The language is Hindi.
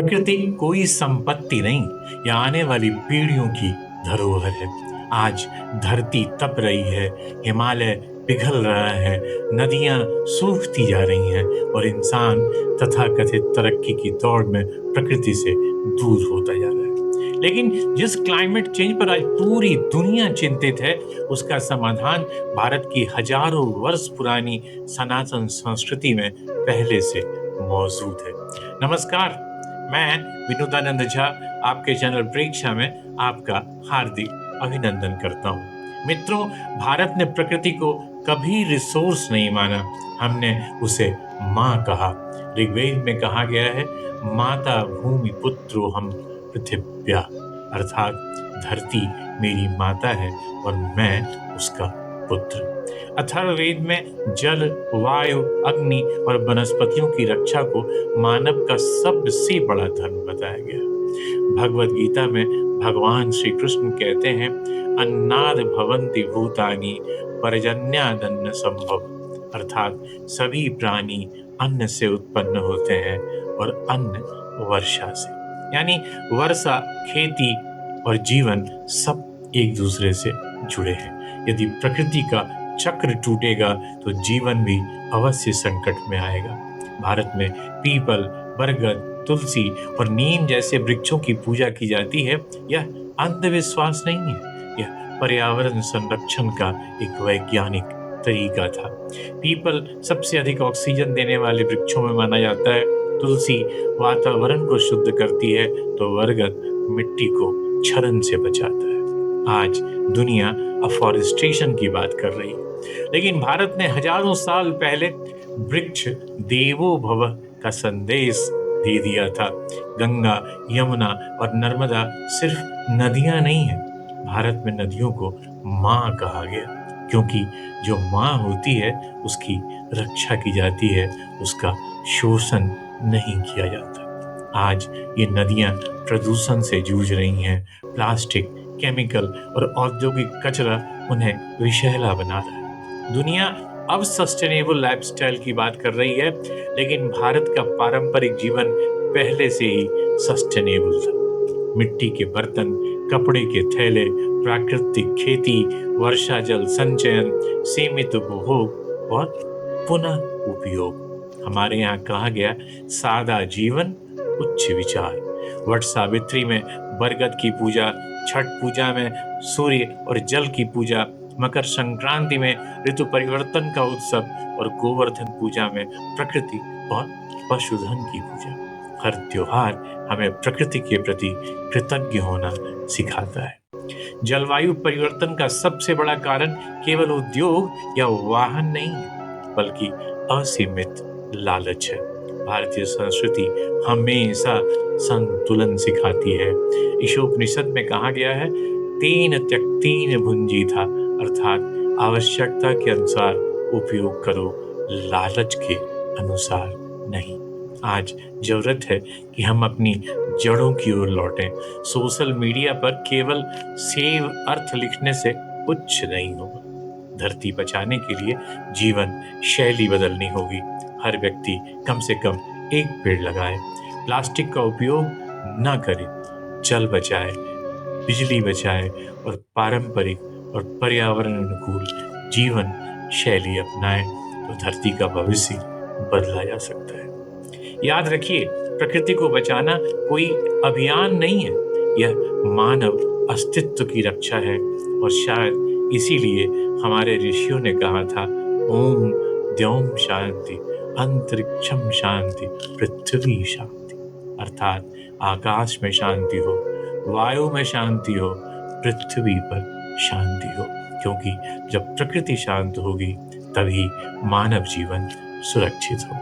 प्रकृति कोई संपत्ति नहीं, यह आने वाली पीढ़ियों की धरोहर है। आज धरती तप रही है, हिमालय पिघल रहा है, नदियां सूखती जा रही हैं और इंसान तथाकथित तरक्की की दौड़ में प्रकृति से दूर होता जा रहा है। लेकिन जिस क्लाइमेट चेंज पर आज पूरी दुनिया चिंतित है, उसका समाधान भारत की हजारों वर्ष पुरानी सनातन संस्कृति में पहले से मौजूद है। नमस्कार, मैं विनोदानंद झा आपके चैनल प्रेक्षा में आपका हार्दिक अभिनंदन करता हूँ। मित्रों, भारत ने प्रकृति को कभी रिसोर्स नहीं माना, हमने उसे माँ कहा। ऋग्वेद में कहा गया है, माता भूमि पुत्रो हम पृथिव्या, अर्थात धरती मेरी माता है और मैं उसका पुत्र। अथर्ववेद में जल, वायु, अग्नि और वनस्पतियों की रक्षा को मानव का सबसे बड़ा धर्म बताया गया। भगवद गीता में भगवान श्री कृष्ण कहते हैं, अन्नाद भवन्ति भूतानि पर्जन्यादन्न संभव, अर्थात सभी प्राणी अन्न से उत्पन्न होते हैं और अन्न वर्षा से। यानी वर्षा, खेती और जीवन सब एक दूसरे से जुड़े हैं। यदि प्रकृति का चक्र टूटेगा तो जीवन भी अवश्य संकट में आएगा। भारत में पीपल, बरगद, तुलसी और नीम जैसे वृक्षों की पूजा की जाती है। यह अंधविश्वास नहीं है, यह पर्यावरण संरक्षण का एक वैज्ञानिक तरीका था। पीपल सबसे अधिक ऑक्सीजन देने वाले वृक्षों में माना जाता है। तुलसी वातावरण को शुद्ध करती है तो बरगद मिट्टी को क्षरण से बचाता है। आज दुनिया अफॉरेस्टेशन की बात कर रही है, लेकिन भारत ने हजारों साल पहले वृक्ष देवो भव का संदेश दे दिया था। गंगा, यमुना और नर्मदा सिर्फ नदियां नहीं हैं, भारत में नदियों को माँ कहा गया, क्योंकि जो माँ होती है उसकी रक्षा की जाती है, उसका शोषण नहीं किया जाता। आज ये नदियां प्रदूषण से जूझ रही हैं। प्लास्टिक, केमिकल और औद्योगिक कचरा उन्हें विषैला बना रहा है। दुनिया अब सस्टेनेबल लाइफस्टाइल की बात कर रही है, लेकिन भारत का पारंपरिक जीवन पहले से ही सस्टेनेबल था। मिट्टी के बर्तन, कपड़े के थैले, प्राकृतिक खेती, वर्षा जल संचयन, सीमित उपभोग और पुनः उपयोग। हमारे यहाँ कहा गया, सादा जीवन उच्च विचार। वट सावित्री में बरगद की पूजा, छठ पूजा में सूर्य और जल की पूजा, मकर संक्रांति में ऋतु परिवर्तन का उत्सव और गोवर्धन पूजा में प्रकृति और पशुधन की पूजा। हर त्योहार हमें प्रकृति के प्रति कृतज्ञ होना सिखाता है। जलवायु परिवर्तन का सबसे बड़ा कारण केवल उद्योग या वाहन नहीं है, बल्कि असीमित लालच है। भारतीय संस्कृति हमेशा संतुलन सिखाती है। ईशोपनिषद में कहा गया है, तेन त्यक्तेन भुंजीथा, अर्थात आवश्यकता के अनुसार उपयोग करो, लालच के अनुसार नहीं। आज जरूरत है कि हम अपनी जड़ों की ओर लौटें। सोशल मीडिया पर केवल सेव अर्थ लिखने से कुछ नहीं होगा। धरती बचाने के लिए जीवन शैली बदलनी होगी। हर व्यक्ति कम से कम एक पेड़ लगाए, प्लास्टिक का उपयोग न करे, जल बचाए, बिजली बचाए और पारंपरिक और पर्यावरण अनुकूल जीवन शैली अपनाए तो धरती का भविष्य बदला जा सकता है। याद रखिए, प्रकृति को बचाना कोई अभियान नहीं है, यह मानव अस्तित्व की रक्षा है। और शायद इसीलिए हमारे ऋषियों ने कहा था, ओम द्यौम शांति, अंतरिक्षम शांति, पृथ्वी शांति, अर्थात आकाश में शांति हो, वायु में शांति हो, पृथ्वी पर शांति हो। क्योंकि जब प्रकृति शांत होगी तभी मानव जीवन सुरक्षित होगा।